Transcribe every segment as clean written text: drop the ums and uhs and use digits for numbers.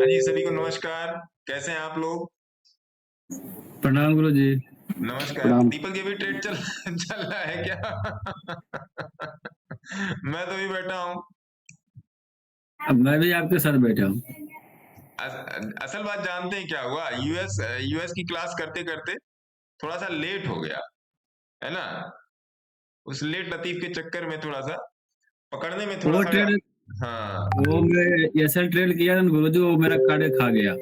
हाँ जी, सभी को नमस्कार। कैसे हैं आप लोग? प्रणाम गुरु जी। नमस्कार। प्रणाम। दीपक जी, अभी ट्रेड चल चल रहा है क्या? मैं तो अभी बैठा हूँ। अब मैं भी आपके साथ बैठा हूँ। असल बात जानते हैं क्या हुआ? यूएस की क्लास करते करते थोड़ा सा लेट हो गया, है ना? उस लेट लतीफ के चक्कर में थोड़ा सा पकड़ने में थोड़ा वो सा। ट्रेड हाँ। वो मैं ऐसा ट्रेड किया था ना गुरु जी, वो मेरा कार्ड खा गया।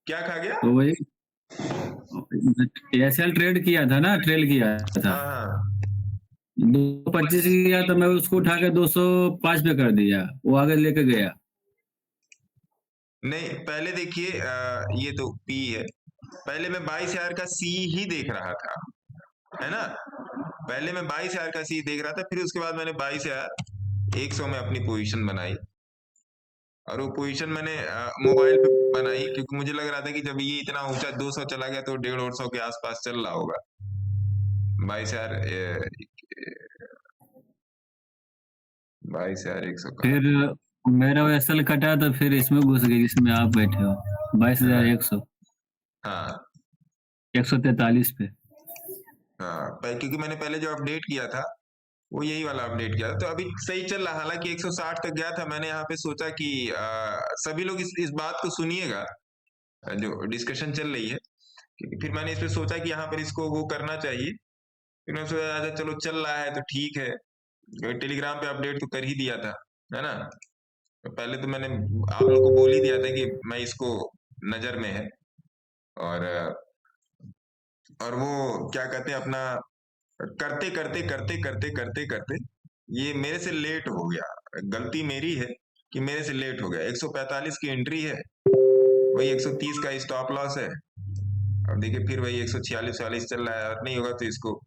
क्या खा गया? तो वही एसएल ट्रेड किया था ना, ट्रेड किया था हाँ हाँ। 225 किया, तो मैं उसको उठा के 205 पे कर दिया, वो आगे लेके गया। नहीं, पहले देखिए, ये तो पी है। पहले मैं 22,000 का सी ही देख रहा था, है ना? पहले मैं 22,000 का सी देख रहा था, फिर उसके बाद मैंने 22,100 में अपनी पोजीशन बनाई। और वो पोजीशन मैंने मोबाइल पे बनाई, क्योंकि मुझे लग रहा था कि जब ये इतना ऊंचा 200 चला गया तो 150 के आसपास चल रहा होगा। 22,100 का। फिर मेरा वो एसएल कटा, तो फिर इसमें घुस गई जिसमें आप बैठे हो, हाँ 22,100 हाँ 143 पे। हाँ। क्योंकि मैंने पहले जो अपडेट किया था वो यही वाला अपडेट किया था, तो अभी सही चल रहा। हालांकि 160 तक गया था। मैंने यहाँ पे सोचा कि सभी लोग इस बात को सुनिएगा, जो डिस्कशन चल रही है। क्योंकि फिर मैंने इस पे सोचा कि यहाँ पर इसको वो करना चाहिए। फिर मैंने सोचा अच्छा चलो चल रहा है तो ठीक है। टेलीग्राम पे अपडेट तो कर ही दिया था, है ना? तो पहले तो मैंने आप लोग को बोल ही दिया था कि मैं इसको नजर में है। और वो क्या कहते हैं अपना, करते करते करते करते करते करते ये मेरे से लेट हो गया। गलती मेरी है कि मेरे से लेट हो गया। 145 की एंट्री है, वही 130 का स्टॉप लॉस है। अब देखिए फिर वही 146 40 चल रहा है। और नहीं होगा तो इसको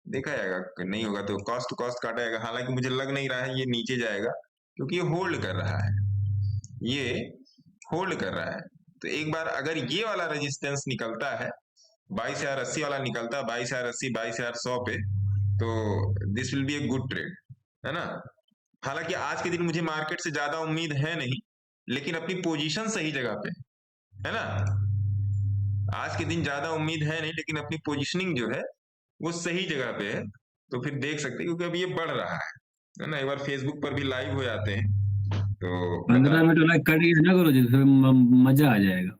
देखा जाएगा, नहीं होगा तो कॉस्ट टू कॉस्ट काटा जाएगा। हालांकि मुझे लग नहीं रहा है ये नीचे जाएगा, क्योंकि ये होल्ड कर रहा है। ये होल्ड कर रहा है। तो एक बार अगर ये वाला रेजिस्टेंस निकलता है, 22,080 वाला निकलता है, 22,080 22,100 पे, तो this will be a good trade, है ना? हालांकि आज के दिन मुझे मार्केट से ज्यादा उम्मीद है नहीं, लेकिन अपनी पोजीशन सही जगह पे है ना। आज के दिन ज्यादा उम्मीद है नहीं, लेकिन अपनी पोजीशनिंग जो है वो सही जगह पे है। तो फिर देख सकते हैं, क्योंकि अभी ये बढ़ रहा है ना। एक बार फेसबुक पर भी लाइव हो जाते हैं तो बता। 15 मिनट वाला कट गया ना गुरु जी, फिर मजा आ जाएगा।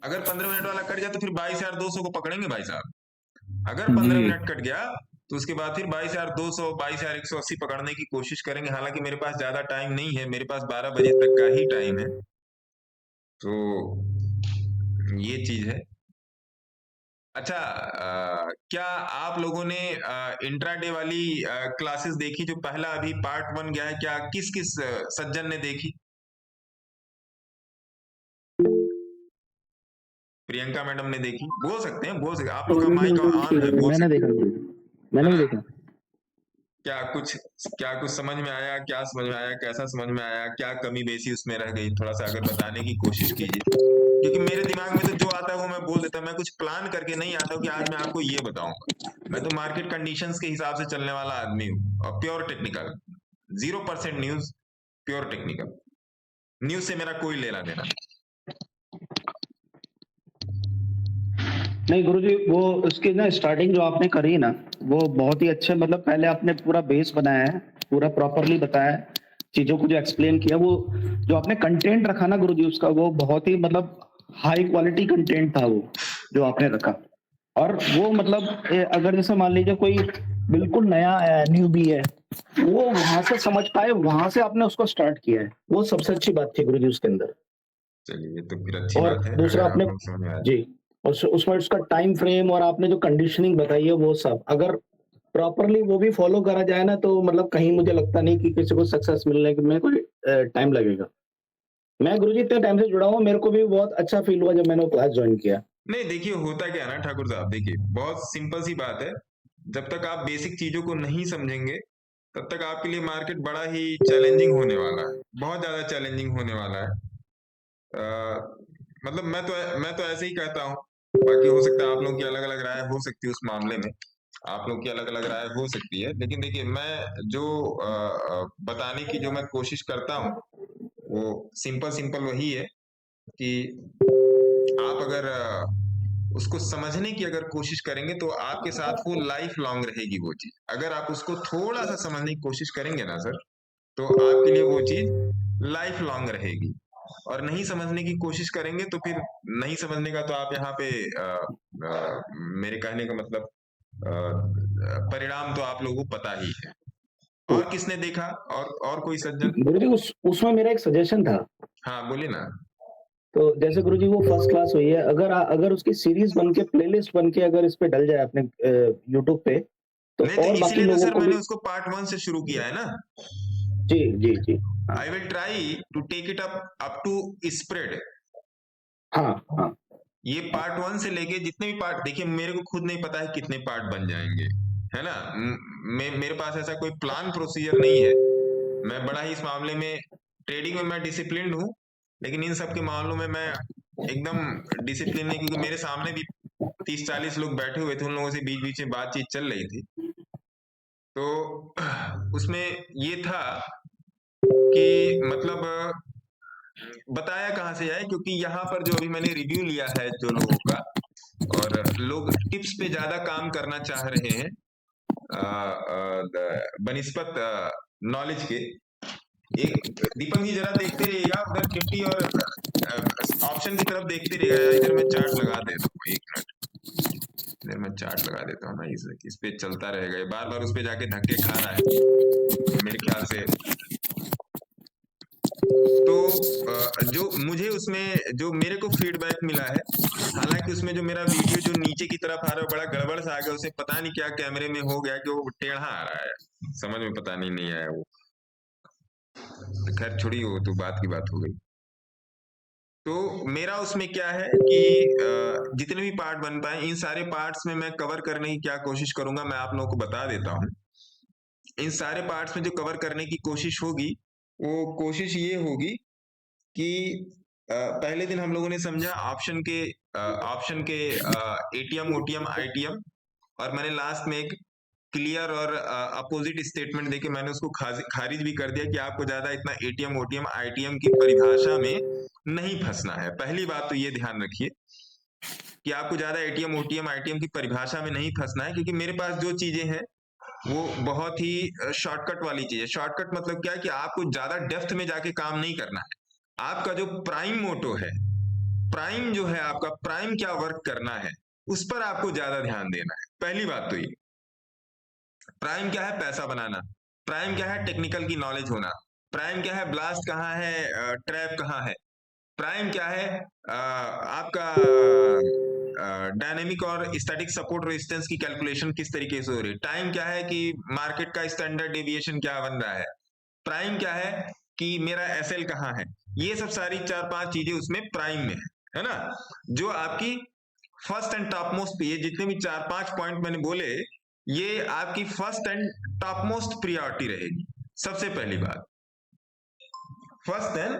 अगर 15 मिनट वाला कट गया तो फिर 22,200 को पकड़ेंगे भाई साहब। अगर जी। 15 मिनट कट गया तो उसके बाद फिर 22,200 22,180 पकड़ने की कोशिश करेंगे। हालांकि मेरे पास ज्यादा टाइम नहीं है, मेरे पास 12 बजे तक का ही टाइम है। तो ये चीज है। अच्छा, क्या आप लोगों ने इंट्राडे वाली क्लासेस देखी? जो पहला अभी पार्ट 1 गया है, क्या किस किस सज्जन ने देखी? प्रियंका मैडम ने देखी? बोल सकते हैं, बोल सकते हैं। आप लोग का माइक ऑन है, बोल मैंने सकते देखा, हैं, मैंने है भी ना? देखा। क्या कुछ क्या कुछ समझ में आया? क्या समझ में आया? कैसा समझ में आया? क्या कमी बेसी उसमें रह गई? थोड़ा सा अगर बताने की कोशिश कीजिए। क्योंकि मेरे दिमाग में तो जो आता है वो मैं बोल देता हूँ। मैं कुछ प्लान करके नहीं आता हूँ कि आज मैं आपको ये बताऊंगा। मैं तो मार्केट कंडीशंस के हिसाब से चलने वाला आदमी हूँ, और pure technical. 0% news, pure technical. News से मेरा कोई लेना देना नहीं। नहीं गुरुजी, वो उसकी ना स्टार्टिंग जो आपने करी ना, वो बहुत ही अच्छे, मतलब पहले आपने पूरा बेस बनाया है, पूरा प्रॉपरली बताया है, चीजों को जो एक्सप्लेन किया, वो जो आपने कंटेंट रखा ना गुरुजी उसका, वो बहुत ही मतलब हाई क्वालिटी कंटेंट था वो जो आपने रखा। और वो मतलब अगर जैसे मान लीजिए कोई बिल्कुल नया आया है, न्यू भी है, वो वहां से समझ पाए, वहां से आपने उसको स्टार्ट किया है, वो सबसे अच्छी बात थी गुरुजी उसके अंदर। चलिए, तो फिर अच्छी और बात है दूसरा अगर आप आपने, लोग समझ में आए। जी, और उसमें उसका टाइम फ्रेम और आपने जो कंडीशनिंग बताई है वो सब अगर प्रॉपरली वो भी फॉलो करा जाए ना, तो मतलब कहीं मुझे लगता नहीं कि किसी को सक्सेस मिलने में कोई टाइम लगेगा। मैं गुरुजी इतने टाइम से जुड़ा हूँ, मेरे को भी बहुत अच्छा फील हुआ जब मैंने वो क्लास ज्वाइन किया। नहीं, देखिए होता क्या है ना ठाकुर साहब, देखिए बहुत सिंपल सी बात है। जब तक आप बेसिक चीजों को नहीं समझेंगे, तब तक आपके लिए मार्केट बड़ा ही चैलेंजिंग होने वाला है, बहुत ज्यादा चैलेंजिंग होने वाला है। मतलब मैं तो ऐसे ही कहता हूँ। बाकी हो सकता है आप लोगों की अलग अलग राय हो सकती है उस मामले में, आप लोग की अलग अलग राय हो सकती है। लेकिन देखिए, मैं जो बताने की जो मैं कोशिश करता हूँ, वो सिंपल सिंपल वही है कि आप अगर उसको समझने की अगर कोशिश करेंगे तो आपके साथ वो लाइफ लॉन्ग रहेगी वो चीज। अगर आप उसको थोड़ा सा समझने की कोशिश करेंगे ना सर, तो आपके लिए वो चीज लाइफ लॉन्ग रहेगी। और नहीं समझने की कोशिश करेंगे तो फिर नहीं समझने का तो आप यहाँ पे मेरे कहने का मतलब परिणाम तो आप लोगों को पता ही है। तो और किसने देखा? और कोई सज्जन? गुरुजी उसमें मेरा एक सजेशन था। हाँ बोलिए ना। तो जैसे गुरुजी वो फर्स्ट क्लास हुई है, अगर उसकी सीरीज बन के प्लेलिस्ट बन के अगर इस पे डल जाए अपने यूट्यूब पे, तो नहीं तो और बाकी इसीलिए तो लोगों सर को मैंने भी। उसको पार्ट 1 से शुरू किया है ना। जी जी जी। हाँ I will try to take it up to spread. हाँ हाँ। ये पार्ट 1 से लेके जितने भी पार्ट, देखिए मेरे को खुद नहीं पता है कितने पार्ट बन जाएंगे, है ना। मेरे पास ऐसा कोई प्लान प्रोसीजर नहीं है। मैं बड़ा ही इस मामले में, ट्रेडिंग में मैं डिसिप्लिन हूँ, लेकिन इन सब के मामलों में मैं एकदम डिसिप्लिन नहीं, क्योंकि मेरे सामने भी 30-40 लोग बैठे हुए थे, उन लोगों से बीच बीच में बातचीत चल रही थी। तो उसमें ये था कि मतलब बताया कहाँ से जाए, क्योंकि यहाँ पर जो अभी मैंने रिव्यू लिया है जो लोगों का, और लोग टिप्स पे ज्यादा काम करना चाह रहे हैं बनिस्पत नॉलेज के। एक दीपक जी जरा देखते रहिएगा उधर, निफ्टी और ऑप्शन की तरफ देखते रहिएगा। इधर मैं चार्ट लगा देता हूँ, एक मिनट, इधर मैं चार्ट लगा देता हूँ ना, इस पे चलता रहेगा। ये बार बार उस पे जाके धक्के खा रहा है मेरे ख्याल से। तो जो मुझे उसमें जो मेरे को फीडबैक मिला है, हालांकि उसमें जो मेरा वीडियो जो नीचे की तरफ आ रहा है बड़ा गड़बड़ सा आ गया, उसे पता नहीं क्या कैमरे में हो गया कि वो टेढ़ा आ रहा है, समझ में पता नहीं आया वो। खैर छोड़िए, वो तो बात की बात हो गई। तो मेरा उसमें क्या है कि जितने भी पार्ट बन पाए इन सारे पार्ट्स में मैं कवर करने की क्या कोशिश करूंगा, मैं आप लोगों को बता देता हूँ। इन सारे पार्ट्स में जो कवर करने की कोशिश होगी, वो कोशिश ये होगी कि पहले दिन हम लोगों ने समझा ऑप्शन के एटीएम ओटीएम आईटीएम, और मैंने लास्ट में एक क्लियर और अपोजिट स्टेटमेंट देके मैंने उसको खारिज भी कर दिया कि आपको ज्यादा इतना एटीएम ओटीएम आईटीएम की परिभाषा में नहीं फंसना है। पहली बात तो ये ध्यान रखिए कि आपको ज्यादा एटीएम ओटीएम आईटीएम की परिभाषा में नहीं फंसना है, क्योंकि मेरे पास जो चीजें हैं वो बहुत ही शॉर्टकट वाली चीज है। शॉर्टकट मतलब क्या है कि आपको ज्यादा डेप्थ में जाके काम नहीं करना है। आपका जो प्राइम मोटो है, प्राइम जो है आपका, प्राइम क्या वर्क करना है, उस पर आपको ज्यादा ध्यान देना है। पहली बात तो ये, प्राइम क्या है? पैसा बनाना। प्राइम क्या है? टेक्निकल की नॉलेज होना। प्राइम क्या है? ब्लास्ट कहाँ है, ट्रैप कहाँ है। प्राइम क्या है? आपका डायनेमिक और स्टैटिक सपोर्ट रेजिस्टेंस की कैलकुलेशन किस तरीके से हो रही है। टाइम क्या है कि मार्केट का स्टैंडर्ड डेविएशन क्या बन रहा है। प्राइम क्या है कि मेरा एसएल कहाँ है। ये सब सारी 4-5 चीजें उसमें प्राइम में है ना, जो आपकी फर्स्ट एंड टॉप मोस्ट, ये जितने भी 4-5 पॉइंट मैंने बोले, ये आपकी first and top most priority रहेगी। सबसे पहली बात first and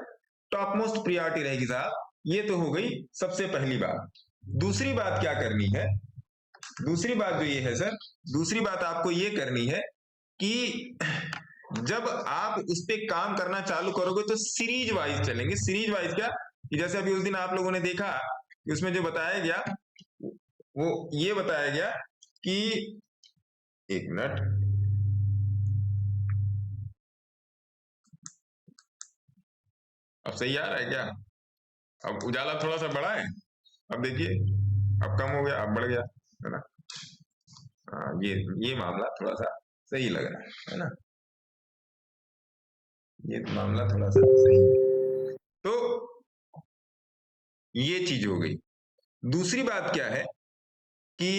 top most priority रहेगी साहब, ये तो हो गई सबसे पहली बात। दूसरी बात क्या करनी है? दूसरी बात जो ये है सर, दूसरी बात आपको ये करनी है कि जब आप उस पे काम करना चालू करोगे तो सीरीज वाइज चलेंगे। सीरीज वाइज क्या कि जैसे अभी उस दिन आप लोगों ने देखा कि उसमें जो बताया गया वो ये बताया गया कि, एक मिनट, अब सही आ रहा है क्या? अब उजाला थोड़ा सा बढ़ा है, अब देखिए, अब कम हो गया, अब बढ़ गया, है ना। ये मामला थोड़ा सा सही लग रहा है ना, ये मामला थोड़ा सा सही है। तो ये चीज हो गई। दूसरी बात क्या है कि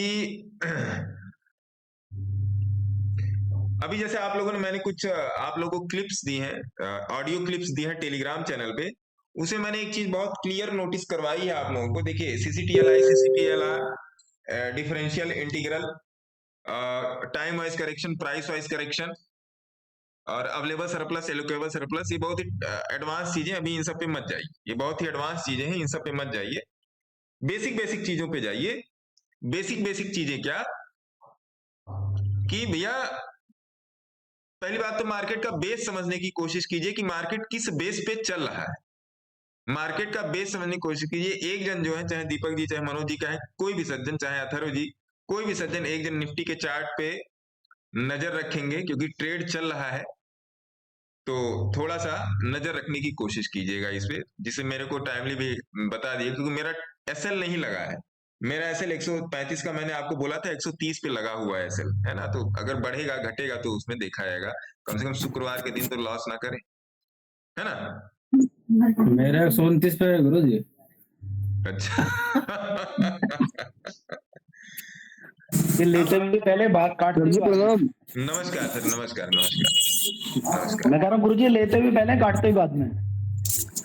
अभी जैसे आप लोगों ने, मैंने कुछ आप लोगों को क्लिप्स दी हैं, ऑडियो क्लिप्स दी हैं टेलीग्राम चैनल पे, उसे मैंने एक चीज बहुत क्लियर नोटिस करवाई है आप लोगों को। देखिए CCTL differential integral, time wise correction, price wise correction, और अवेलेबल सरप्लस, एलोकेबल सरप्लस, ये बहुत ही एडवांस चीजें, अभी इन सब पे मत जाइए, ये बहुत ही एडवांस चीजें हैं, इन सब पे मत जाइए। बेसिक बेसिक चीजों पे जाइए। बेसिक बेसिक चीजें क्या कि भैया, पहली बात तो मार्केट का बेस समझने की कोशिश कीजिए कि मार्केट किस बेस पे चल रहा है। मार्केट का बेस समझने की कोशिश कीजिए। एक जन जो है, चाहे दीपक जी, चाहे मनोज जी का है, कोई भी सज्जन, चाहे अथर्व जी, कोई भी सज्जन एक जन निफ्टी के चार्ट पे नजर रखेंगे, क्योंकि ट्रेड चल रहा है, तो थोड़ा सा नजर रखने की कोशिश कीजिएगा इस पे, जिसे मेरे को टाइमली भी बता दिए, क्योंकि मेरा एसएल नहीं लगा है। मेरा एसएल 135 का मैंने आपको बोला था, 130 पे लगा हुआ है एसएल, है ना। तो अगर बढ़ेगा घटेगा तो उसमें देखा जाएगा, कम से कम शुक्रवार के दिन तो लॉस ना करें, है ना। मेरा 129 पे है गुरु जी। अच्छा। ये लेते भी पहले बात काटते भी बाद में। नमस्कार सर, नमस्कार नमस्कार नमस्कार। मैं कह रहा हूँ गुरुजी लेते भी पहले काटते भी बाद में।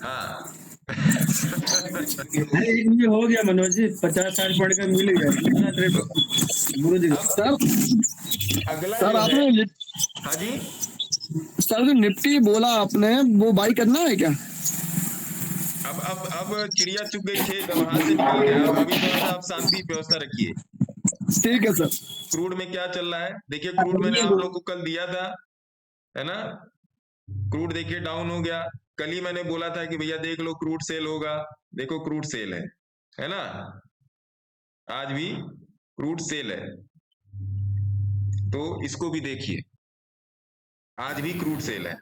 हाँ। अरे एक में हो गया मनोज जी, 50-60 पॉइंट का मिल गया, कितना ट्रेड गुरु जी। सर अगला सर जो है, आपने हाँ जी सर जो निफ्टी बोला आपने, वो बाई करना है क्या? अब चिड़िया चुग गई खेत, अब हाथ से निकल गया। अब अभी थोड़ा सा आप शांति व्यवस्था रखिए। ठीक है सर। क्रूड में क्या चल रहा है देखिए। क्रूड मैंने आप लोग को कल दिया था, है ना। क्रूड देखिए डाउन हो गया। कल ही मैंने बोला था कि भैया देख लो क्रूड सेल होगा, देखो क्रूड सेल है ना। आज भी क्रूड सेल है, तो इसको भी देखिए, आज भी क्रूड सेल है।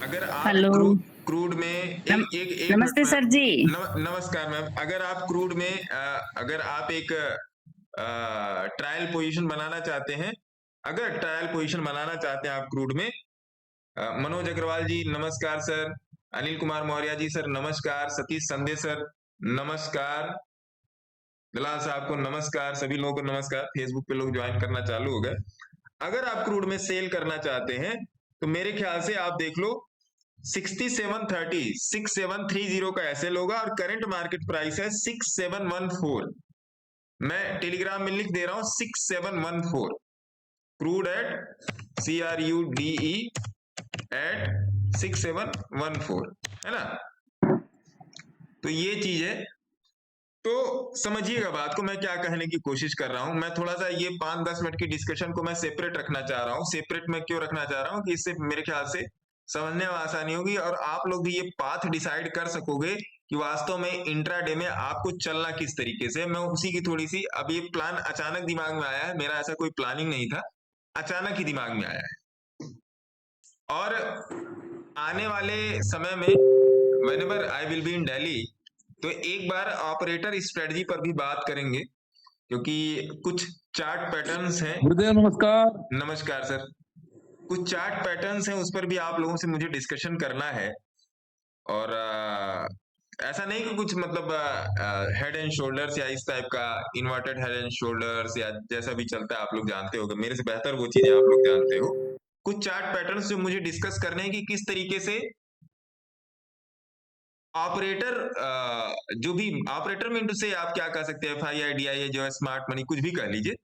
अगर आप हेलो क्रूड में एक नमस्ते मिनट सर जी। नमस्कार मैम। अगर आप क्रूड में अगर आप एक ट्रायल पोजीशन बनाना चाहते हैं, अगर ट्रायल पोजीशन बनाना चाहते हैं आप क्रूड में, मनोज अग्रवाल जी नमस्कार सर, अनिल कुमार मौर्य जी सर नमस्कार, सतीश संदे सर नमस्कार, दलाल साहब को नमस्कार, सभी लोगों को नमस्कार। फेसबुक पे लोग ज्वाइन करना चालू हो गए। अगर आप क्रूड में सेल करना चाहते हैं तो मेरे ख्याल से आप देख लो 6730 का एसएल होगा और करंट मार्केट प्राइस है 6714। मैं टेलीग्राम में लिख दे रहा हूं 6714, क्रूड एट CRUDE एट 6714, है ना। तो ये चीज है, तो समझिएगा बात को मैं क्या कहने की कोशिश कर रहा हूं। मैं थोड़ा सा ये 5-10 मिनट की डिस्कशन को मैं सेपरेट रखना चाह रहा हूं। सेपरेट मैं क्यों रखना चाह रहा हूं कि इससे मेरे ख्याल से समझने में आसानी होगी और आप लोग भी ये पाथ डिसाइड कर सकोगे कि वास्तव में इंट्राडे में आपको चलना किस तरीके से। मैं उसी की थोड़ी सी, अब ये प्लान अचानक दिमाग में आया है, मेरा ऐसा कोई प्लानिंग नहीं था, अचानक ही दिमाग में आया है। और आने वाले समय में whenever I will be in Delhi, तो एक बार ऑपरेटर स्ट्रेटजी पर भी बात करेंगे, क्योंकि कुछ चार्ट पैटर्न्स हैं। गुरुदेव नमस्कार। नमस्कार सर। कुछ चार्ट पैटर्न्स हैं, उस पर भी आप लोगों से मुझे डिस्कशन करना है। और ऐसा नहीं कि कुछ मतलब हेड एंड शोल्डर्स या इस टाइप का इन्वर्टेड हेड एंड शोल्डर्स या जैसा भी चलता है, आप लोग जानते होगे, मेरे से बेहतर वो चीजें आप लोग जानते हो। कुछ चार्ट पैटर्न्स जो मुझे डिस्कस करने हैं कि किस तरीके से ऑपरेटर, जो भी ऑपरेटर में से आप क्या कह सकते हैं, FII DII जो है स्मार्ट मनी, कुछ भी कह लीजिए,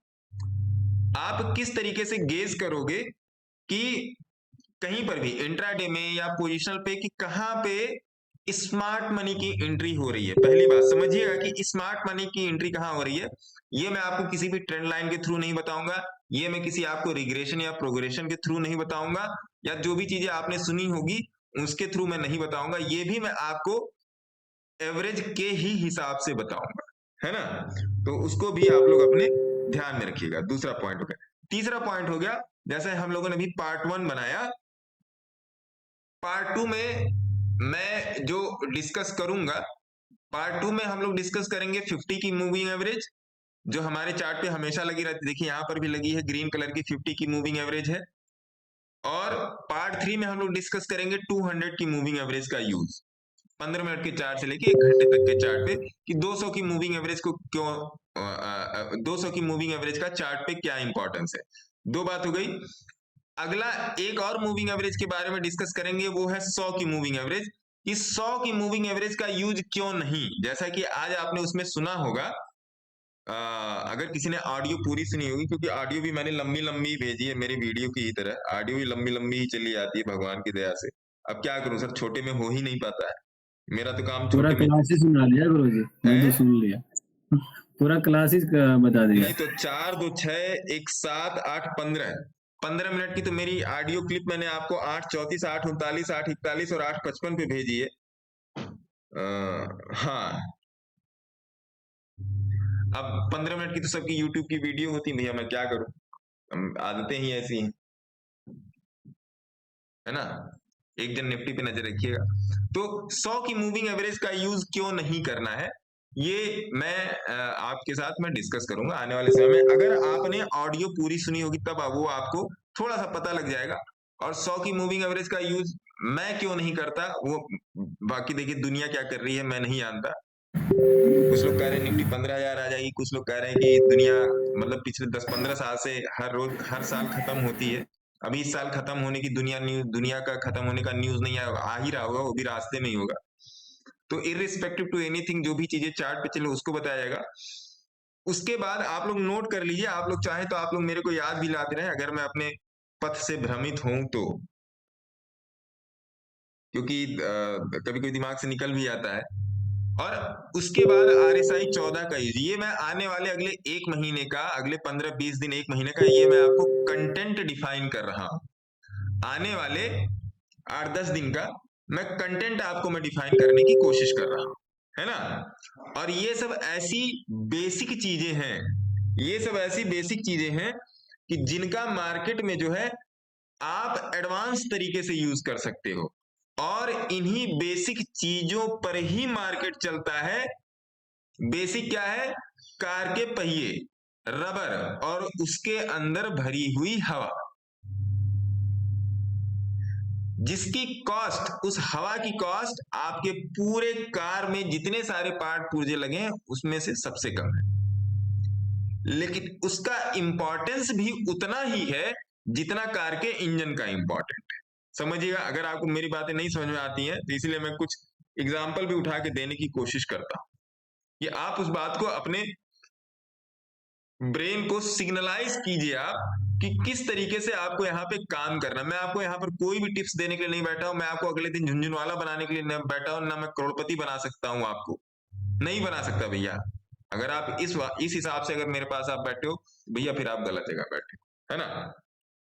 आप किस तरीके से गेज करोगे कि कहीं पर भी इंट्राडे में या पोजिशनल पे कि कहां पे स्मार्ट मनी की एंट्री हो रही है। पहली बात समझिएगा कि स्मार्ट मनी की एंट्री कहां हो रही है। ये मैं आपको किसी भी ट्रेंड लाइन के थ्रू नहीं बताऊंगा, ये मैं किसी आपको रिग्रेशन या प्रोग्रेशन के थ्रू नहीं बताऊंगा, या जो भी चीजें आपने सुनी होगी उसके थ्रू मैं नहीं बताऊंगा। ये भी मैं आपको एवरेज के ही हिसाब से बताऊंगा, है ना। तो उसको भी आप लोग अपने ध्यान में रखिएगा। दूसरा पॉइंट हो गया। तीसरा पॉइंट हो गया, जैसे हम लोगों ने अभी पार्ट 1 बनाया, पार्ट 2 में मैं जो डिस्कस करूंगा, पार्ट 2 में हम लोग डिस्कस करेंगे 50 की मूविंग एवरेज, जो हमारे चार्ट पे हमेशा लगी रहती है। देखिए यहां पर भी लगी है, ग्रीन कलर की 50 की मूविंग एवरेज है। और पार्ट 3 में हम लोग डिस्कस करेंगे 200 की मूविंग एवरेज का यूज, 15 मिनट के चार्ट से लेके 1 घंटे तक के चार्ट पे, कि 200 की मूविंग एवरेज को क्यों 200 की मूविंग एवरेज का चार्ट पे क्या इंपॉर्टेंस है। 2 बात हो गई। अगला एक और मूविंग एवरेज के बारे में डिस्कस करेंगे, वो है 100 की मूविंग एवरेज। कि 100 की मूविंग एवरेज का यूज क्यों नहीं, जैसा कि आज आपने उसमें सुना होगा। अगर किसी ने ऑडियो पूरी सुनी होगी, क्योंकि ऑडियो भी मैंने लंबी लंबी भेजी है, मेरी वीडियो की तरह ऑडियो भी लंबी लंबी ही चली जाती है भगवान की दया से। अब क्या करूं सर, छोटे में हो ही नहीं पाता है, मेरा तो काम पूरा छोटे में क्लास ही सुना लिया गुरु जी, मैं तो सुन लिया, पूरा क्लास ही बता दिया। नहीं तो 4, 2, 6, 1, 7, 8, 15 मिनट की तो मेरी ऑडियो क्लिप मैंने आपको 8:34, 8:39, 8:41 और 8:55 पे भेजी है। हाँ, अब 15 मिनट की तो सबकी यूट्यूब की वीडियो होती भैया, मैं क्या करूं, आदतें ही ऐसी हैं, है ना। एक दिन निफ्टी पे नजर रखिएगा। तो 100 की मूविंग एवरेज का यूज क्यों नहीं करना है, ये मैं आपके साथ मैं डिस्कस करूंगा आने वाले समय में। अगर आपने ऑडियो पूरी सुनी होगी तब वो आपको थोड़ा सा पता लग जाएगा। और 100 की मूविंग एवरेज का यूज मैं क्यों नहीं करता, वो बाकी देखिए दुनिया क्या कर रही है मैं नहीं जानता। कुछ लोग कह रहे हैं निफ्टी 15,000 आ जाएगी, कुछ लोग कह रहे हैं कि दुनिया मतलब पिछले 10-15 साल से हर साल खत्म होती है। अभी इस साल खत्म होने की दुनिया का खत्म होने का न्यूज नहीं आ ही रहा होगा, वो भी रास्ते में ही होगा। तो इररिस्पेक्टिव टू एनीथिंग जो भी चीजें चार्ट पे चले उसको बताया जाएगा। उसके बाद आप लोग नोट कर लीजिए, आप लोग चाहे तो आप लोग मेरे को याद भी लाते रहे अगर मैं अपने पथ से भ्रमित हूं तो, क्योंकि कभी कोई दिमाग से निकल भी जाता है। और उसके बाद RSI 14 का यूज, ये मैं आने वाले अगले 1 महीने का, अगले 15-20 दिन 1 महीने का, ये मैं आपको कंटेंट डिफाइन कर रहा हूं। आने वाले 8-10 दिन का मैं कंटेंट आपको मैं डिफाइन करने की कोशिश कर रहा हूं, है ना। और ये सब ऐसी बेसिक चीजें हैं, ये सब ऐसी बेसिक चीजें हैं कि जिनका मार्केट में जो है आप एडवांस तरीके से यूज कर सकते हो। और इन्हीं बेसिक चीजों पर ही मार्केट चलता है। बेसिक क्या है, कार के पहिए, रबर और उसके अंदर भरी हुई हवा, जिसकी कॉस्ट, उस हवा की कॉस्ट आपके पूरे कार में जितने सारे पार्ट पुर्जे लगे हैं उसमें से सबसे कम है। लेकिन उसका इंपॉर्टेंस भी उतना ही है जितना कार के इंजन का इंपॉर्टेंट है। समझिएगा, अगर आपको मेरी बातें नहीं समझ में आती हैं तो इसलिए मैं कुछ एग्जाम्पल भी उठा के देने की कोशिश करता हूं कि आप उस बात को अपने ब्रेन को सिग्नलाइज कीजिए आप कि किस तरीके से आपको यहाँ पे काम करना। मैं आपको यहाँ पर कोई भी टिप्स देने के लिए नहीं बैठा हूं, मैं आपको अगले दिन झुंझुनवाला बनाने के लिए नहीं बैठा हूं, ना मैं करोड़पति बना सकता हूं, आपको नहीं बना सकता भैया। अगर आप इस हिसाब से अगर मेरे पास आप बैठे हो भैया, फिर आप गलत जगह बैठे हो, है ना।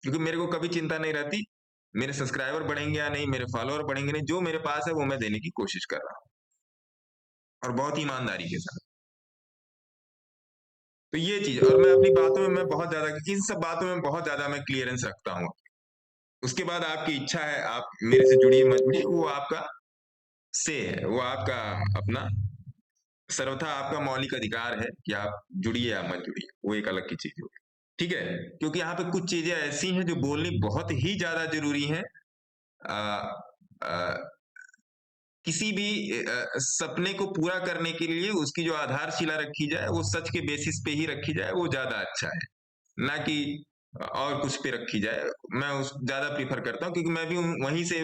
क्योंकि मेरे को कभी चिंता नहीं रहती मेरे सब्सक्राइबर बढ़ेंगे या नहीं, मेरे फॉलोअर बढ़ेंगे नहीं, जो मेरे पास है वो मैं देने की कोशिश कर रहा हूं, और बहुत ईमानदारी के साथ। तो ये चीज, और मैं अपनी बातों में मैं बहुत ज्यादा, इन सब बातों में बहुत ज्यादा मैं क्लियरेंस रखता हूँ। उसके बाद आपकी इच्छा है आप मेरे से जुड़िए मत जुड़िए, वो आपका से है, वो आपका अपना सर्वथा आपका मौलिक अधिकार है कि आप जुड़िए या मत जुड़िए, वो एक अलग की चीज होगी, ठीक है। क्योंकि यहाँ पे कुछ चीजें ऐसी हैं जो बोलनी बहुत ही ज्यादा जरूरी है। किसी भी सपने को पूरा करने के लिए उसकी जो आधारशिला रखी जाए वो सच के बेसिस पे ही रखी जाए, वो ज्यादा अच्छा है, ना कि और कुछ पे रखी जाए। मैं उस ज्यादा प्रीफर करता हूँ, क्योंकि मैं भी वहीं से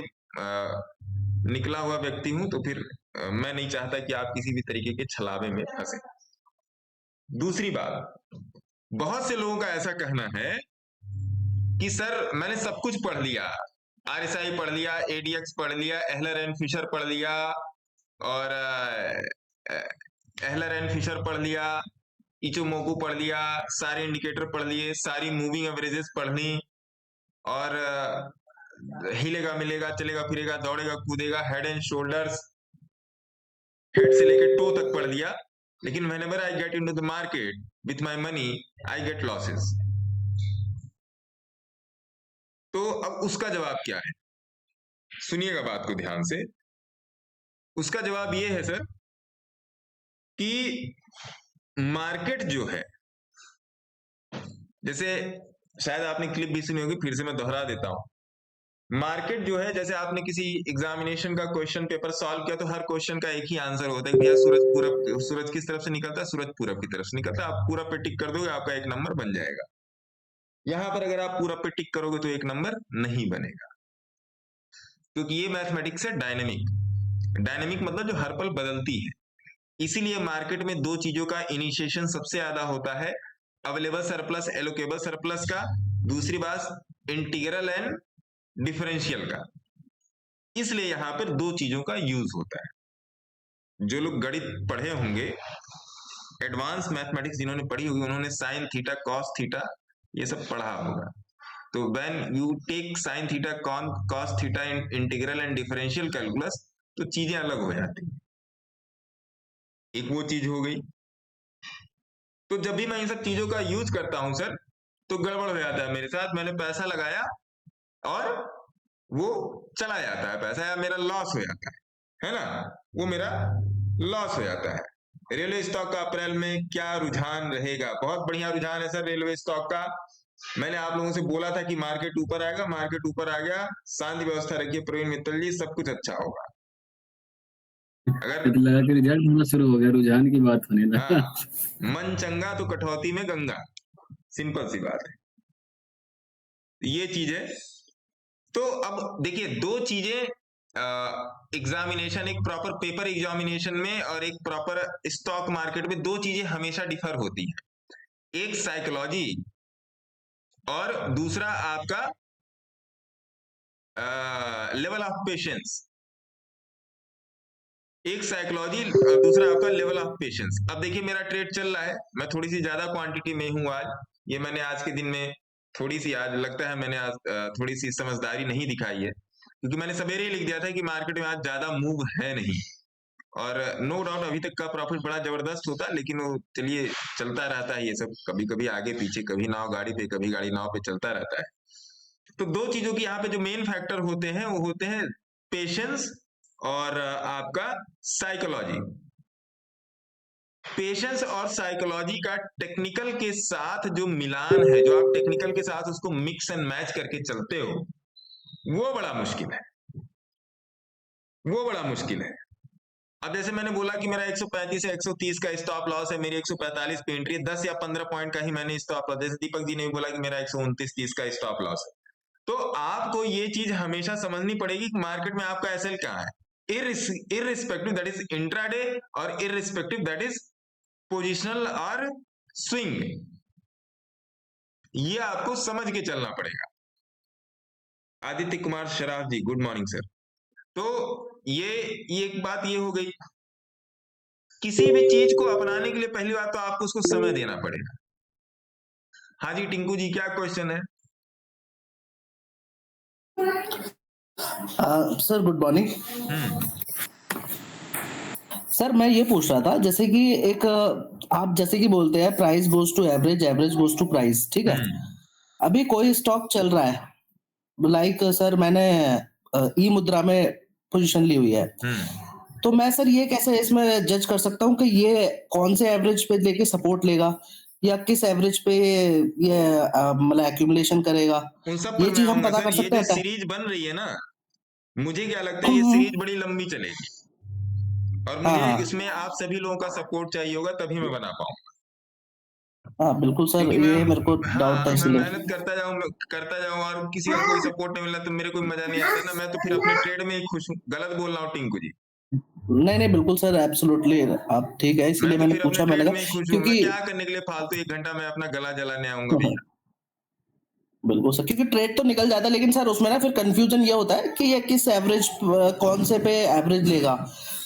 निकला हुआ व्यक्ति हूं, तो फिर मैं नहीं चाहता कि आप किसी भी तरीके के छलावे में फंसे। दूसरी बात, बहुत से लोगों का ऐसा कहना है कि सर मैंने सब कुछ पढ़ लिया, RSI पढ़ लिया, ADX पढ़ लिया, एहलर एंड फिशर पढ़ लिया, और एहलर एंड फिशर पढ़ लिया, इचोमोकू पढ़ लिया, सारे इंडिकेटर पढ़ लिए, सारी मूविंग एवरेजेस पढ़ ली, और हिलेगा मिलेगा चलेगा फिरेगा दौड़ेगा कूदेगा, हेड एंड शोल्डर्स, हेड से लेकर टो तक पढ़ लिया, लेकिन whenever I get into the market with my money I get losses। तो अब उसका जवाब क्या है, सुनिएगा बात को ध्यान से। उसका जवाब ये है सर कि मार्केट जो है, जैसे शायद आपने क्लिप भी सुनी होगी, फिर से मैं दोहरा देता हूं। मार्केट जो है, जैसे आपने किसी एग्जामिनेशन का क्वेश्चन पेपर सॉल्व किया तो हर क्वेश्चन का एक ही आंसर होता है, भैया सूरज किस तरफ से निकलता है, सूरज पूरब की तरफ से निकलता है। आप पूरब पे टिक कर दोगे आपका 1 नंबर बन जाएगा। यहां पर अगर आप पूरब पे टिक करोगे तो 1 नंबर नहीं बनेगा, क्योंकि ये मैथमेटिक्स है डायनेमिक। डायनेमिक मतलब जो हर पल बदलती है। इसीलिए मार्केट में दो चीजों का इनिशिएशन सबसे ज्यादा होता है, अवेलेबल सरप्लस, एलोकेबल सरप्लस का, दूसरी बात इंटीग्रल एंड डिफरेंशियल का। इसलिए यहां पर दो चीजों का यूज होता है। जो लोग गणित पढ़े होंगे, एडवांस मैथमेटिक्स जिन्होंने पढ़ी होगी, उन्होंने साइन थीटा कॉस थीटा ये सब पढ़ा होगा। तो when you take sine theta cos theta in integral and differential calculus, तो चीजें अलग हो जाती हैं। एक वो चीज हो गई। तो जब भी मैं इन सब चीजों का यूज करता हूं सर, तो गड़बड़ हो जाता है मेरे साथ। मैंने पैसा लगाया और वो चला जाता है पैसा, या मेरा लॉस हो जाता है ना, वो मेरा लॉस हो जाता है। रेलवे स्टॉक का अप्रैल में क्या रुझान रहेगा? बहुत बढ़िया रुझान है सर रेलवे स्टॉक का। मैंने आप लोगों से बोला था कि मार्केट ऊपर आएगा, मार्केट ऊपर आ गया। शांति व्यवस्था रखिए प्रवीण मित्तल जी, सब कुछ अच्छा होगा। अगर तो लगा कि रिजल्ट होना शुरू हो गया, रुझान की बात होने लगा। हाँ, मन चंगा तो कटौती में गंगा, सिंपल सी बात है, ये चीज है। तो अब देखिए दो चीजें एग्जामिनेशन, एक प्रॉपर पेपर एग्जामिनेशन में और एक प्रॉपर स्टॉक मार्केट में, दो चीजें हमेशा डिफर होती हैं। एक साइकोलॉजी और दूसरा आपका लेवल ऑफ पेशेंस। एक साइकोलॉजी और दूसरा आपका लेवल ऑफ पेशेंस। अब देखिए मेरा ट्रेड चल रहा है, मैं थोड़ी सी ज्यादा क्वांटिटी में हूं आज। ये मैंने आज के दिन में थोड़ी सी, आज लगता है मैंने आज थोड़ी सी समझदारी नहीं दिखाई है, क्योंकि मैंने सवेरे ही लिख दिया था कि मार्केट में आज ज्यादा मूव है नहीं। और नो डाउट अभी तक का प्रॉफिट बड़ा जबरदस्त होता, लेकिन वो चलिए चलता रहता है ये सब, कभी कभी आगे पीछे, कभी नाव गाड़ी पे, कभी गाड़ी नाव पे, चलता रहता है। तो दो चीजों की यहाँ पे जो मेन फैक्टर होते हैं वो होते हैं पेशेंस और आपका साइकोलॉजी। पेशेंस और साइकोलॉजी का टेक्निकल के साथ जो मिलान है, जो आप टेक्निकल के साथ उसको मिक्स एंड मैच करके चलते हो, वो बड़ा मुश्किल है, वो बड़ा मुश्किल है। अब जैसे मैंने बोला कि मेरा 135 या 130 का स्टॉप लॉस है, मेरी 145 पे एंट्री है, 10 या 15 पॉइंट का ही मैंने स्टॉप लॉस, जैसे दीपक जी ने भी बोला कि मेरा 129-30 का स्टॉप लॉस है। तो आपको ये चीज हमेशा समझनी पड़ेगी कि मार्केट में आपका एसएल कहाँ है, इररिस्पेक्टिव दैट इज इंट्राडे और इररिस्पेक्टिव दैट इज पोजिशनल और स्विंग, ये आपको समझ के चलना पड़ेगा। आदित्य कुमार शराफ जी, गुड मॉर्निंग सर। तो ये एक बात ये हो गई, किसी भी चीज को अपनाने के लिए पहली बात तो आपको उसको समय देना पड़ेगा। हाँ जी टिंकू जी, क्या क्वेश्चन है? Sir good morning. Hmm sir मैं ये पूछ रहा था, जैसे कि एक आप जैसे कि बोलते हैं price goes to average, average goes to price, ठीक है। अभी कोई स्टॉक चल रहा है, लाइक सर मैंने ई मुद्रा में पोजीशन ली हुई है, तो मैं सर ये कैसे इसमें जज कर सकता हूँ कि ये कौन से एवरेज पे लेके सपोर्ट लेगा या किस एवरेज पे ये मतलब एक्यूमुलेशन करेगा, उन सब ये पर मैं चीज हम आऊंगा पता सर। कर ये सकते जो हैं क्या? सीरीज बन रही है ना, मुझे क्या लगता है ये सीरीज बड़ी लंबी चलेगी, और हाँ मुझे हाँ इसमें आप सभी लोगों का सपोर्ट चाहिए होगा, तभी मैं बना पाऊंगा। हाँ बिल्कुल सर, क्योंकि ये मेरे को मैं, डाउट था हाँ, मैं इसलिए। मेहनत करता जाऊं और किसी का कोई सपोर्ट नहीं मिला तो मेरे कोई मजा नहीं आता ना, मैं तो फिर अपने ट्रेड में ही खुश हूँ। गलत बोल रहा हूँ टिंकू जी? नहीं नहीं बिल्कुल सर, एब्सोल्युटली आप ठीक है, मैं इसीलिए तो मैंने फिर अपने पूछा, मैंने ट्रेड कहा में ही खुश हूँ। मैं क्योंकि क्या करने के लिए फालतू 1 घंटा मैं अपना गला जलाने आऊंगा भैया? बिल्कुल सर, क्योंकि ट्रेड तो निकल जाता है, लेकिन सर उसमें ना फिर कंफ्यूजन ये होता है कि ये किस एवरेज, कौन से पे एवरेज लेगा,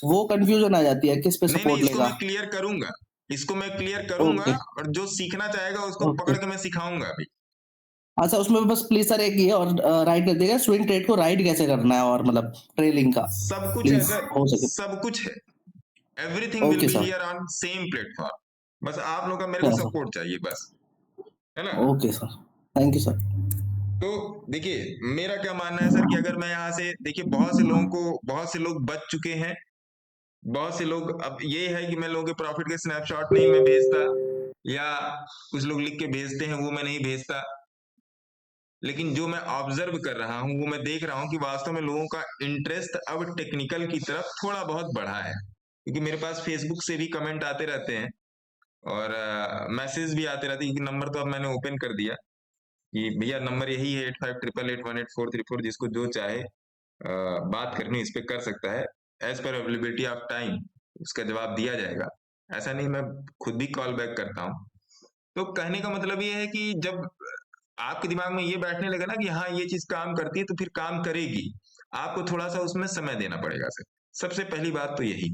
वो कंफ्यूजन आ जाती है, किस पे नहीं नहीं, सपोर्ट इसको लेगा। मैं क्लियर करूंगा, इसको मैं क्लियर करूंगा, ओके और जो सीखना चाहेगा उसको ओके। पकड़ के मैं सिखाऊंगा अभी। अच्छा, उसमें बस प्लीज सर एक ये और राइट कर देगा, स्विंग ट्रेड को राइट कैसे करना है, और मतलब ट्रेलिंग का सब कुछ है प्लीज सर, हो सके। सब कुछ है। Everything will okay be sir. Here on same platform, बस आप लोग का मेरे को सर सपोर्ट चाहिए बस, है ना? Okay sir, thank you sir. तो देखिए मेरा क्या मानना है सर कि अगर मैं यहाँ से, देखिए बहुत से लोगों को, बहुत से लोग बच चुके हैं, बहुत से लोग, अब ये है कि मैं लोगों के प्रॉफिट के स्नैपशॉट नहीं मैं भेजता, या कुछ लोग लिख के भेजते हैं वो मैं नहीं भेजता, लेकिन जो मैं ऑब्जर्व कर रहा हूं वो मैं देख रहा हूं कि वास्तव में लोगों का इंटरेस्ट अब टेक्निकल की तरफ थोड़ा बहुत बढ़ा है, क्योंकि मेरे पास फेसबुक से भी कमेंट आते रहते हैं और मैसेज भी आते रहते हैं, क्योंकि नंबर तो अब मैंने ओपन कर दिया कि भैया नंबर यही है 8588188434, जिसको जो चाहे बात करनी इस पे कर सकता है, as per availability of time उसका जवाब दिया जाएगा। ऐसा नहीं, मैं खुद भी कॉल बैक करता हूँ। तो कहने का मतलब ये है कि जब आपके दिमाग में ये बैठने लगे ना कि हाँ ये चीज काम करती है, तो फिर काम करेगी, आपको थोड़ा सा उसमें समय देना पड़ेगा सर। सबसे पहली बात तो यही,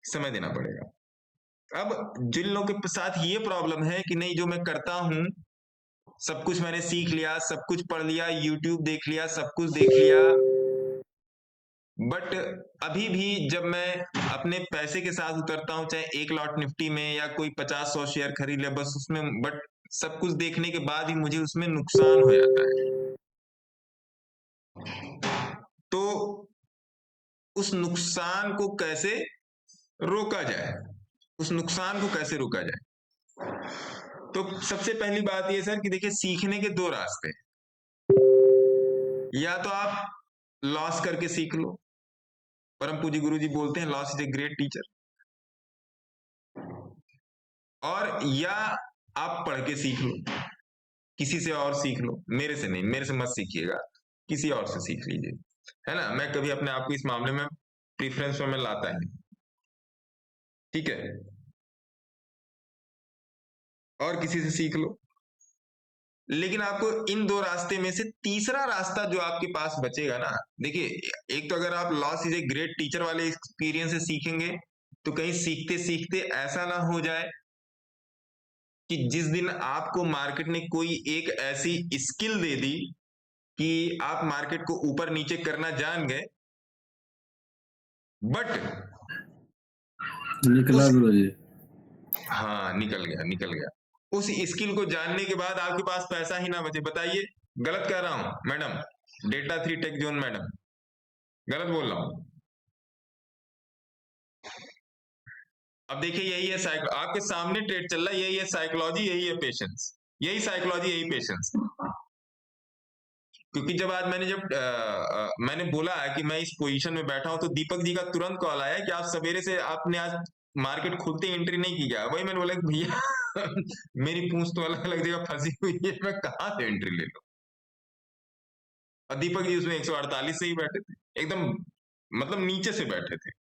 समय देना पड़ेगा। अब जिन लोगों के साथ ये प्रॉब्लम है कि नहीं, जो मैं करता हूं सब कुछ मैंने सीख लिया, सब कुछ पढ़ लिया, यूट्यूब देख लिया, सब कुछ देख लिया, बट अभी भी जब मैं अपने पैसे के साथ उतरता हूं, चाहे एक लॉट निफ्टी में या कोई 50-100 शेयर खरीद ले बस उसमें, बट सब कुछ देखने के बाद ही मुझे उसमें नुकसान हो जाता है। तो उस नुकसान को कैसे रोका जाए, उस नुकसान को कैसे रोका जाए? तो सबसे पहली बात यह सर कि देखिए, सीखने के दो रास्ते, या तो आप लॉस करके सीख लो, परम पूज्य गुरु जी बोलते हैं loss is a great teacher, और या आप पढ़ के सीख लो, किसी से और सीख लो, मेरे से नहीं, मेरे से मत सीखिएगा, किसी और से सीख लीजिए, है ना। मैं कभी अपने आप को इस मामले में प्रीफरेंस में लाता है, ठीक है, और किसी से सीख लो। लेकिन आपको इन दो रास्ते में से तीसरा रास्ता जो आपके पास बचेगा ना, देखिए, एक तो अगर आप loss is a great teacher वाले एक्सपीरियंस से सीखेंगे, तो कहीं सीखते सीखते ऐसा ना हो जाए कि जिस दिन आपको मार्केट ने कोई एक ऐसी स्किल दे दी कि आप मार्केट को ऊपर नीचे करना जान गए, बट निकला उस गुरुजी। हाँ, निकल गया। उस स्किल को जानने के बाद आपके पास पैसा ही ना बचे। बताइए, गलत कह रहा हूं madam? Data 3 take zone madam, गलत बोल रहा हूं? अब देखिए, यही है आपके सामने ट्रेड चल रहा है, यही है साइकोलॉजी, यही है पेशेंस, यही साइकोलॉजी, यही पेशेंस। क्योंकि जब आज मैंने बोला है कि मैं इस पोजीशन में बैठा हूं, तो दीपक जी का तुरंत कॉल आया कि आप सवेरे से आपने आज मार्केट खुलते एंट्री नहीं की क्या? वही मैंने बोला कि भैया मेरी पूंछ तो अलग अलग जगह फंसी हुई है, मैं कहां से एंट्री ले लूं? और दीपक जी उसमें 148 से ही बैठे थे, एकदम मतलब नीचे से बैठे थे।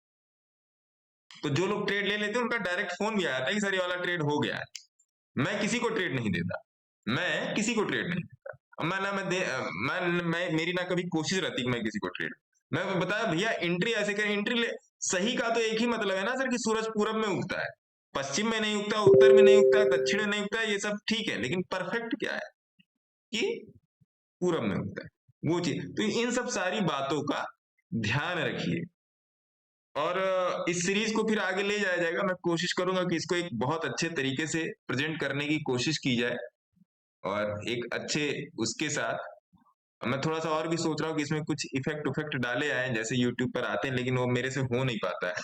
तो जो लोग ट्रेड ले लेते हैं उनका डायरेक्ट फोन भी आया था कि सर ये वाला ट्रेड हो गया है। मैं किसी को ट्रेड नहीं देता, मैं किसी को ट्रेड नहीं देता। मैं मेरी ना कभी कोशिश रहती कि मैं किसी को ट्रेड, मैं बताया भैया एंट्री ऐसे करें, एंट्री ले। सही का तो एक ही मतलब है ना सर कि सूरज पूरब में उगता है, पश्चिम में नहीं उगता, उत्तर में नहीं उगता, दक्षिण में नहीं उगता, ये सब ठीक है, लेकिन परफेक्ट क्या है कि पूरब में उगता है, वो चीज। तो इन सब सारी बातों का ध्यान रखिए, और इस सीरीज को फिर आगे ले जाया जाएगा। मैं कोशिश करूंगा कि इसको एक बहुत अच्छे तरीके से प्रेजेंट करने की कोशिश की जाए, और एक अच्छे उसके साथ मैं थोड़ा सा और भी सोच रहा हूँ कि इसमें कुछ इफेक्ट डाले आए, जैसे यूट्यूब पर आते हैं, लेकिन वो मेरे से हो नहीं पाता है।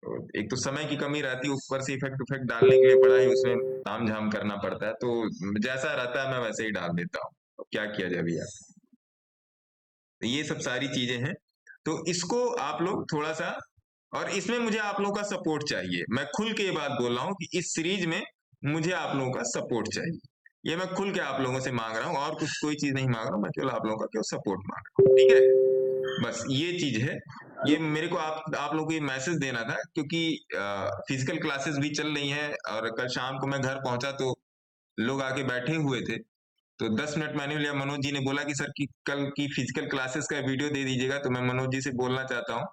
तो एक तो समय की कमी रहती है, ऊपर से इफेक्ट डालने के लिए बड़ा ही उसमें ताम झाम करना पड़ता है, तो जैसा रहता है मैं वैसे ही डाल देता हूँ, तो क्या किया जाए भैया। तो ये सब सारी चीजें हैं, तो इसको आप लोग थोड़ा सा, और इसमें मुझे आप लोगों का सपोर्ट चाहिए। मैं खुल के ये बात बोल रहा हूँ कि इस सीरीज में मुझे आप लोगों का सपोर्ट चाहिए, ये मैं खुल के आप लोगों से मांग रहा हूँ, और कुछ कोई चीज नहीं मांग रहा हूँ, मैं केवल आप लोगों का केवल सपोर्ट मांग रहा हूँ, ठीक है। बस ये चीज है, ये मेरे को आप लोगों को ये मैसेज देना था, क्योंकि फिजिकल क्लासेस भी चल रही हैं, और कल शाम को मैं घर पहुंचा तो लोग आके बैठे हुए थे, तो 10 मिनट मैंने लिया। मनोज जी ने बोला कि सर की कल की फिजिकल क्लासेस का वीडियो दे दीजिएगा, तो मैं मनोज जी से बोलना चाहता हूँ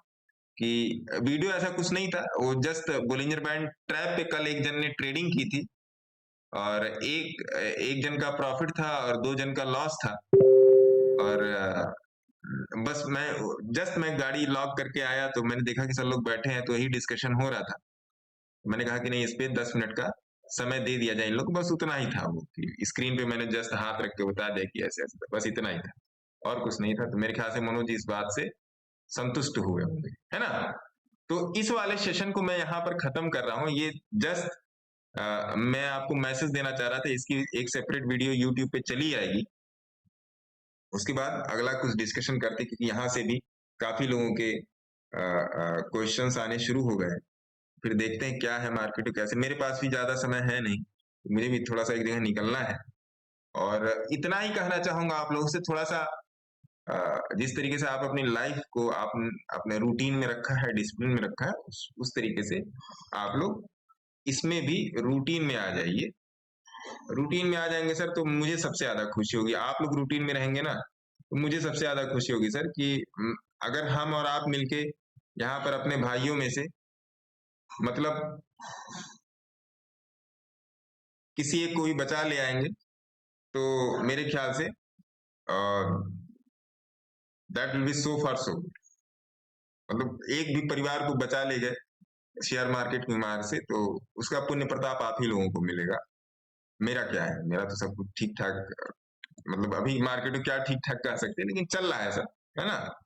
कि वीडियो ऐसा कुछ नहीं था, वो जस्ट बोलिंजर बैंड ट्रैप पे कल एक जन ने ट्रेडिंग की थी, और एक जन का प्रॉफिट था और 2 जन का लॉस था, और बस मैं गाड़ी लॉक करके आया, तो मैंने देखा कि सब लोग बैठे हैं, तो यही डिस्कशन हो रहा था। मैंने कहा कि नहीं, इस पे 10 मिनट का समय दे दिया जाए इन लोग, बस उतना ही था। वो स्क्रीन पे मैंने जस्ट हाथ रख के बता दिया कि ऐसे ऐसे, बस इतना ही था, और कुछ नहीं था। तो मेरे ख्याल से मनोज जी इस बात से संतुष्ट हुए होंगे, है ना। तो इस वाले सेशन को मैं यहाँ पर खत्म कर रहा हूँ। ये जस्ट मैं आपको मैसेज देना चाह रहा था, इसकी एक सेपरेट वीडियो यूट्यूब पे चली आएगी, उसके बाद अगला कुछ डिस्कशन करते, क्योंकि यहाँ से भी काफी लोगों के क्वेश्चंस आने शुरू हो गए। फिर देखते हैं क्या है मार्केट, कैसे। मेरे पास भी ज्यादा समय है नहीं, मुझे भी थोड़ा सा एक जगह निकलना है, और इतना ही कहना चाहूंगा आप लोगों से, थोड़ा सा जिस तरीके से आप अपनी लाइफ को आप अपने रूटीन में रखा है, डिसिप्लिन में रखा है, उस तरीके से आप लोग इसमें भी रूटीन में आ जाइए। रूटीन में आ जाएंगे सर, तो मुझे सबसे ज्यादा खुशी होगी। आप लोग रूटीन में रहेंगे ना, तो मुझे सबसे ज्यादा खुशी होगी सर कि अगर हम और आप मिलके यहाँ पर अपने भाइयों में से मतलब किसी एक को भी बचा ले आएंगे, तो मेरे ख्याल say that will be so for so. मतलब एक भी परिवार को बचा ले गए शेयर मार्केट की मार से, तो उसका पुण्य प्रताप आप ही लोगों को मिलेगा। मेरा क्या है, मेरा तो सब कुछ ठीक ठाक, मतलब अभी मार्केट में क्या ठीक ठाक कह सकते हैं, लेकिन चल रहा है सब, है ना।